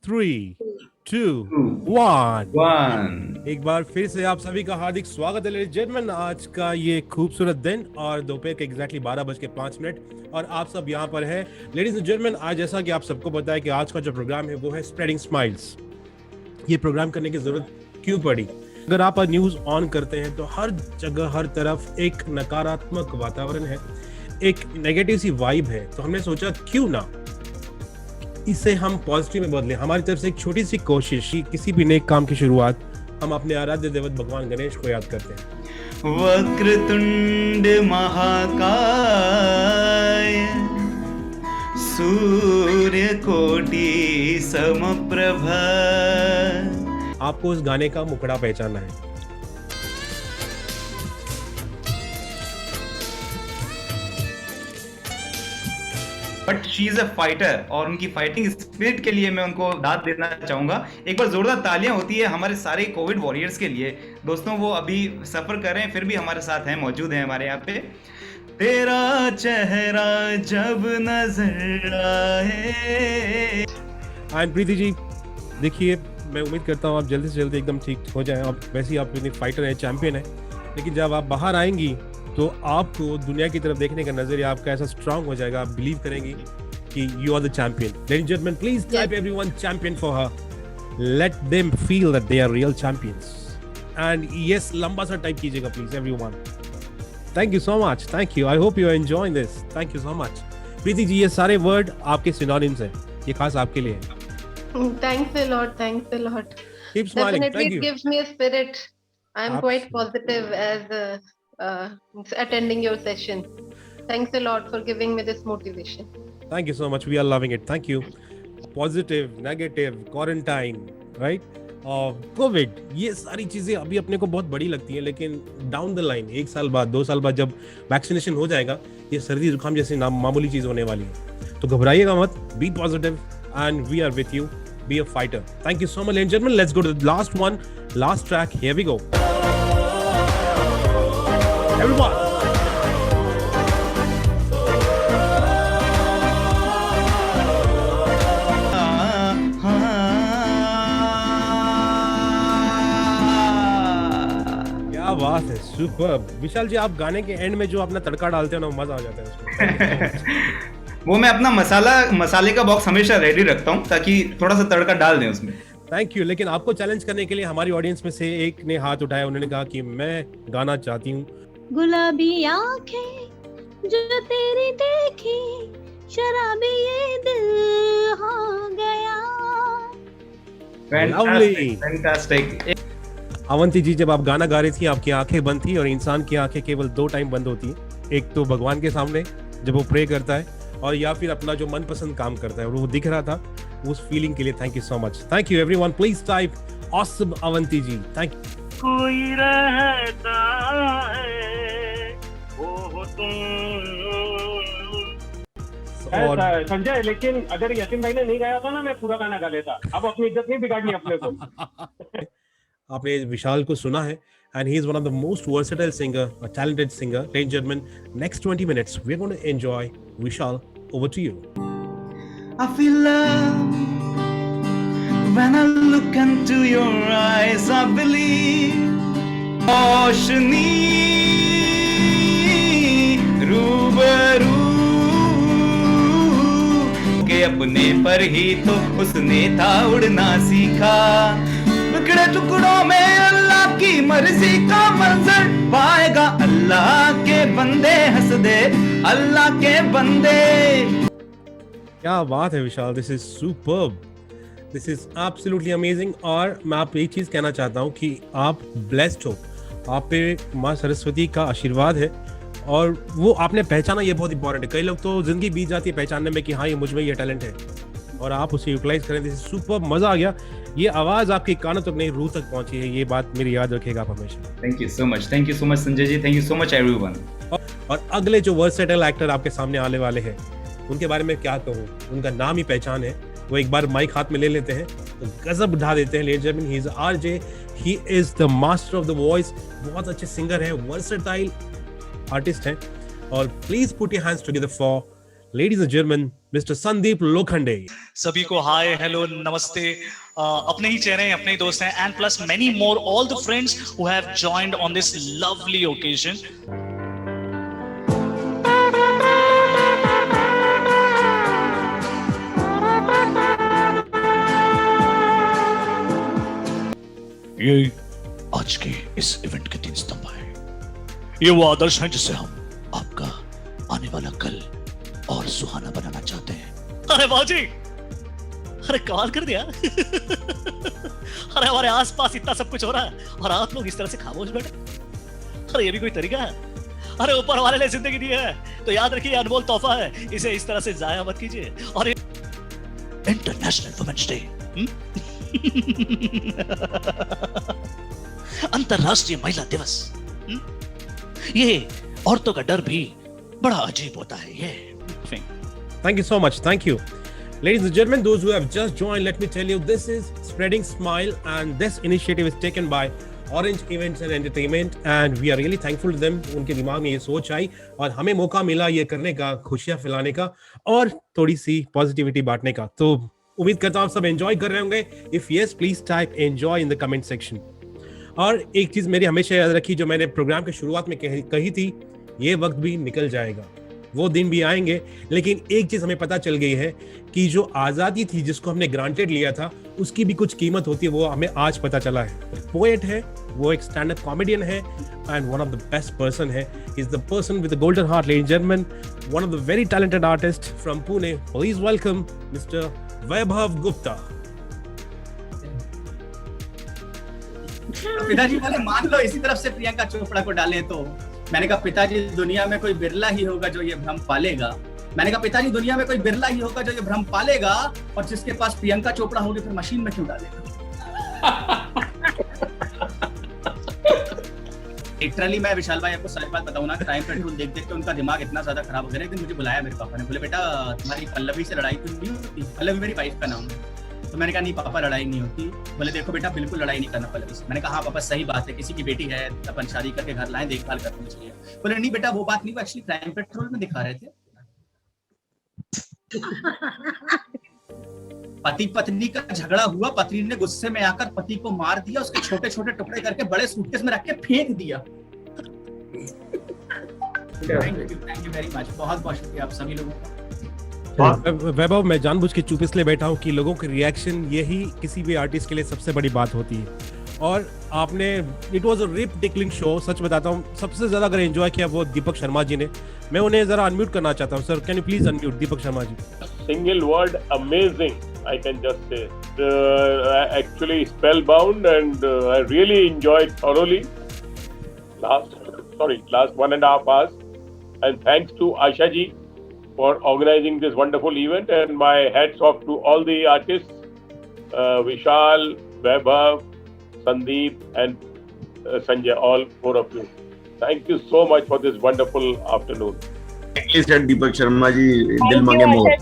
3, 2, Two, 1। one. एक बार फिर से आप सभी का हार्दिक स्वागत है लेडीज जेंटलमैन आज का ये खूबसूरत दिन और दोपहर के एग्जैक्टली 12:05 और आप सब यहाँ पर है लेडीज एंड जेंटलमैन। आज जैसा कि आप सबको पता है कि आज का जो प्रोग्राम है वो है स्प्रेडिंग स्माइल्स। ये प्रोग्राम करने की जरूरत क्यों पड़ी? अगर आप न्यूज ऑन करते हैं तो हर जगह हर तरफ एक नकारात्मक वातावरण है, एक नेगेटिव सी वाइब है। तो हमने सोचा क्यों ना इसे हम पॉजिटिव में बदलें। हमारी तरफ से एक छोटी सी कोशिश, किसी भी नेक काम की शुरुआत हम अपने आराध्य देवत भगवान गणेश को याद करते हैं। वक्रतुंड महाकाय सूर्य कोटि समप्रभ। आपको उस गाने का मुखड़ा पहचानना है। But she is a fighter और उनकी फाइटिंग स्पिरिट के लिए मैं उनको दाद देना चाहूंगा। एक बार जोरदार तालियां होती है हमारे सारे कोविड वॉरियर्स के लिए। दोस्तों वो अभी सफर कर रहे हैं फिर भी हमारे साथ हैं, मौजूद हैं हमारे यहाँ पे। तेरा चेहरा जब नजर आए। प्रीति जी देखिए, मैं उम्मीद करता हूँ आप जल्दी से जल्दी एकदम ठीक हो जाएं। आप वैसे ही आप फाइटर हैं, चैंपियन है, लेकिन जब आप बाहर आएंगी तो आपको दुनिया की तरफ देखने का नजरिया आपका ऐसा स्ट्रांग हो जाएगा, आप बिलीव करेंगे कि you are the champion. Ladies and gentleman, please type everyone champion for her. Let them feel that they are real champions. And yes, लंबा सा टाइप कीजिएगा please everyone. Thank you so much, thank you. I hope you are enjoying this. Thank you so much. Preeti ji, ये सारे word आपके synonyms हैं, ये खास आपके लिए है। Thanks a lot. Thanks a lot. Keep smiling. Definitely, Thank it you. gives me a spirit. I'm quite Absolutely. positive as attending your session. Thanks a lot for giving me this motivation. Thank you so much. We are loving it. Thank you. Positive, negative, quarantine, right? Covid, ये सारी चीजें अभी अपने को बहुत बड़ी लगती हैं, लेकिन डाउन द लाइन 1 साल बाद 2 साल बाद जब वैक्सीनेशन हो जाएगा, ये सर्दी जुकाम जैसी मामूली चीज होने वाली है। तो घबराइएगा मत, be positive and we are with you. Be a fighter. Thank you so much, ladies and gentlemen. Let's go to the last one, last track. Here we go. Everyone. क्या बात है, सुपर। विशाल जी, आप गाने के एंड में जो अपना तड़का डालते हैं ना, मजा आ जाता है उसमें। वो मैं अपना मसाले का बॉक्स हमेशा रेडी रखता हूँ ताकि थोड़ा सा तड़का डाल दें उसमें। Thank you. लेकिन आपको चैलेंज करने के लिए हमारी ऑडियंस में से एक ने हाथ उठाया, उन्होंने कहा कि मैं गाना चाहती हूँ। गुलाबी आंखें जो तेरी देखी, शराबी ये दिल हो गया। फैंटास्टिक। अवंती जी, जब आप गाना गा रही थी आपकी आंखें बंद थी, और इंसान की आंखें केवल 2 टाइम बंद होती है। एक तो भगवान के सामने जब वो प्रे करता है, और या फिर अपना जो मनपसंद काम करता है, और वो दिख रहा था उस फीलिंग के लिए। Thank you so much. Thank you everyone. Please type awesome Avanti ji. Thank you. कोई रहता है वो तुम। और संजय, लेकिन अगर यतीन भाई ने नहीं गाया था ना, मैं पूरा गाना गा लेता। अब अपनी इज्जत नहीं बिगाड़नी अपने को। आपने विशाल को सुना है, and he is one of the most versatile singer, a talented singer. Ladies and gentlemen, next 20 minutes we're going to enjoy Vishal. Over to you. I feel love when I look into your eyes. I believe रोशनी रूबरू के अपने पर ही तो उसने था उड़ना सीखा। बिखरे टुकड़ों में अल्लाह की मर्जी का मंजर पाएगा। अल्लाह के बंदे हंस दे, अल्लाह के बंदे। क्या बात है Vishal, this is superb, this is absolutely amazing. और मैं आप एक चीज कहना चाहता हूँ कि आप ब्लेस्ड हो, आप पे माँ सरस्वती का आशीर्वाद है, और वो आपने पहचाना, ये बहुत इंपॉर्टेंट है। कई लोग तो जिंदगी बीत जाती है पहचानने में कि हाँ ये मुझ में ये टैलेंट है, और आप उसे यूटिलाइज करें। दिस इज सुपर्ब, मजा आ गया। ये आवाज आपकी कानों तक नहीं, रूह तक पहुंची है, ये बात मेरी याद रखेगा आप हमेशा। Thank you so much Sanjay ji, thank you so much everyone. और अगले जो वर्सेटाइल एक्टर आपके सामने आने वाले हैं, उनके बारे में क्या कहूँ, उनका नाम ही पहचान है। वो एक बार माइक हाथ में ले लेते हैं तो गजब ढा देते हैं। Ladies and gentleman, he is RJ, he is the master of the voice. बहुत अच्छे सिंगर हैं, वर्सेटाइल आर्टिस्ट हैं। और please put your hands together for ladies and gentleman Mr. Sandeep Lokhande. सभी को हाय हेलो नमस्ते अपने ही चेहरे हैं, अपने ही दोस्त हैं, and plus many more all the friends who have joined on this lovely occasion. ये आज के इस इवेंट के 3 स्तंभ हैं. ये वो आदर्श हैं जिससे हम आपका आने वाला कल और सुहाना बनाना चाहते हैं. अरे बाजी, अरे कमाल कर दिया. अरे हमारे आसपास इतना सब कुछ हो रहा है और आप लोग इस तरह से खामोश बैठे. अरे ये भी कोई तरीका है? अरे ऊपर वाले ने जिंदगी दी है तो याद रखिए अनमोल तोहफा है, इसे इस तरह से जाया मत कीजिए. और इंटरनेशनल वुमेन्स डे, अंतरराष्ट्रीय महिला दिवस, ये औरतों का डर भी बड़ा अजीब होता है. ये Thank you so much. Thank you. Ladies and gentlemen, those who have just joined, let me tell you, this is Spreading Smile, and this initiative is taken by Orange Events and Entertainment, and we are really thankful to them. उनके दिमाग में ये सोच आई और हमें मौका मिला ये करने का, खुशियां फैलाने का और थोड़ी सी पॉजिटिविटी बांटने का. तो उम्मीद करता हूँ आप सब एंजॉय कर रहे होंगे. If yes, please type enjoy in the comment section. और एक चीज मेरी हमेशा याद रखी, जो मैंने प्रोग्राम के शुरुआत में कही थी, ये वक्त भी निकल जाएगा, वो दिन भी आएंगे, लेकिन एक चीज हमें पता चल गई है कि जो आजादी थी जिसको हमने ग्रांटेड लिया था, उसकी भी कुछ कीमत होती है. वो हमें आज पता चला है. पोएट है, वो एक स्टैंड अप कॉमेडियन है, and one of the best person है. Is the person with the golden heart, ladies and gentleman, one of the very talented artist from Pune. Please welcome mister Vaibhav Gupta. पिताजी बोले मान लो इसी तरफ से प्रियंका चोपड़ा को डालें, तो मैंने कहा पिताजी दुनिया में कोई बिरला ही होगा जो ये भ्रम पालेगा. मैंने कहा पिताजी दुनिया में कोई बिरला ही होगा जो ये भ्रम पालेगा, और जिसके पास प्रियंका चोपड़ा होगी फिर मशीन में क्यों डालेगा. लिटरली मैं विशाल भाई आपको सच बात बताऊं ना, क्राइम पेट्रोल देख देख के उनका दिमाग इतना ज्यादा खराब हो गया. लेकिन मुझे बुलाया मेरे पापा ने, बोले बेटा तुम्हारी पल्लवी से लड़ाई तो नहीं होती. पल्लवी मेरी वाइफ का नाम है. तो मैंने कहा नहीं पापा लड़ाई नहीं होती. बोले देखो बेटा बिल्कुल लड़ाई नहीं करना पल्लवी से. मैंने कहा हाँ पापा सही बात है, किसी की बेटी है अपन शादी करके घर लाएं, देखभाल करनी चाहिए. बोले नहीं बेटा वो बात नहीं, वो एक्चुअली क्राइम पेट्रोल में दिखा रहे थे. पति पत्नी का झगड़ा हुआ, पत्नी ने गुस्से में आकर पति को मार दिया, उसके छोटे छोटे टुकड़े करके बड़े सूटकेस में रख के फेंक दिया. Thank you very much. बहुत बहुत शुक्रिया आप सभी लोगों का. वैभव, मैं जानबूझ के चुप इसलिए बैठा हूँ कि लोगों के रिएक्शन यही किसी भी आर्टिस्ट के लिए सबसे बड़ी बात होती है. और आपने, it was a rib tickling show. सच बताता हूँ, सबसे ज्यादा अगर एंजॉय किया वो दीपक शर्मा जी ने. मैं उन्हें जरा अनम्यूट करना चाहता हूँ. Sir can you please unmute Deepak Sharma ji. Single word, amazing, I can just say. Actually spellbound, and I really enjoyed thoroughly last 1.5 hours. And thanks to Asha ji for organizing this wonderful event, and my hats off to all the artists, Vishal, Vaibhav, Sandeep and Sanjay, all 4 of you. Thank you so much for this wonderful afternoon. Please said Deepak Sharma ji, Dil Mange More. I'm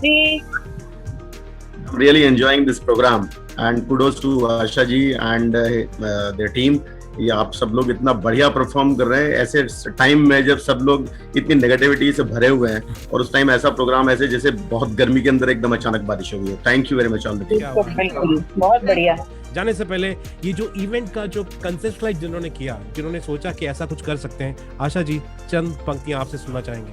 really enjoying this program, and kudos to Asha ji and their team. ये आप सब लोग इतना बढ़िया perform कर रहे हैं ऐसे टाइम में जब सब लोग इतनी नेगेटिविटी से भरे हुए हैं, और उस टाइम ऐसा प्रोग्राम ऐसे जैसे बहुत गर्मी के अंदर एकदम अचानक बारिश हुई है. Thank you very much all the team. बहुत बढ़िया. जाने से पहले ये जो इवेंट का जो कंसेप्ट जिन्होंने किया, जिन्होंने सोचा कि ऐसा कुछ कर सकते हैं, आशा जी चंद पंक्तियां आपसे सुनना चाहेंगे.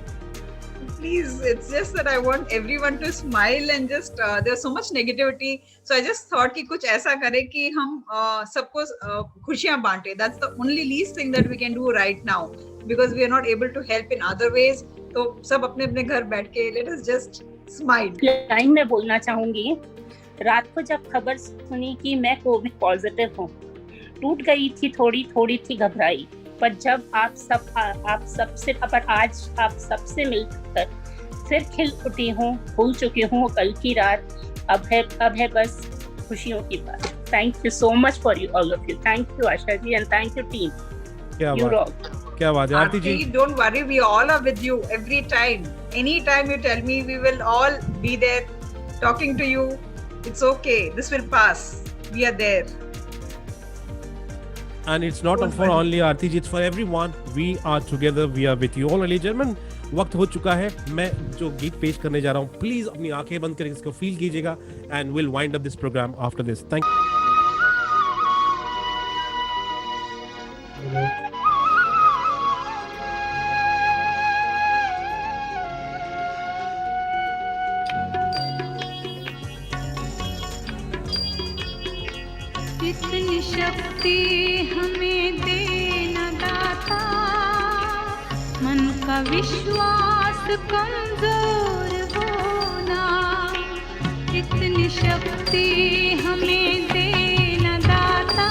Please, it's just that I want everyone to smile, and just there's so much negativity, so I just thought कि कुछ ऐसा करें कि हम सबको खुशियां बांटे. That's the only least thing that we can do right now, because we are not able to help in other ways. तो सब अपने अपने घर बैठ के let us just smile. Line में बोलना चाहूंगी. रात को जब खबर सुनी कि मैं कोविड पॉजिटिव हूँ, टूट गई थी, थोड़ी थी घबराई. पर जब आप सबसे पर आज आप सबसे मिलकर फिर खिल उठी हूँ, भूल चुकी हूँ कल की रात. अब है बस खुशियों की बात. Thank you so much for you all of you. Thank you Asha ji, and thank you team. क्या बात है आरती जी. Don't worry, we all are with you every time. Anytime you tell me, we will all be there talking to you. It's okay. This will pass. We are there. And it's not for only Aarti ji, it's for everyone. We are together, we are with you all, ladies and gentlemen. वक्त हो चुका है। मैं जो गीत पेश करने जा रहा हूँ, प्लीज अपनी आंखें बंद करके इसको फील कीजिएगा and will wind up this program after this. Thank इतनी शक्ति हमें देना दाता, मन का विश्वास कमजोर होना। इतनी शक्ति हमें देना दाता,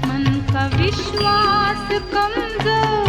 मन का विश्वास कमजोर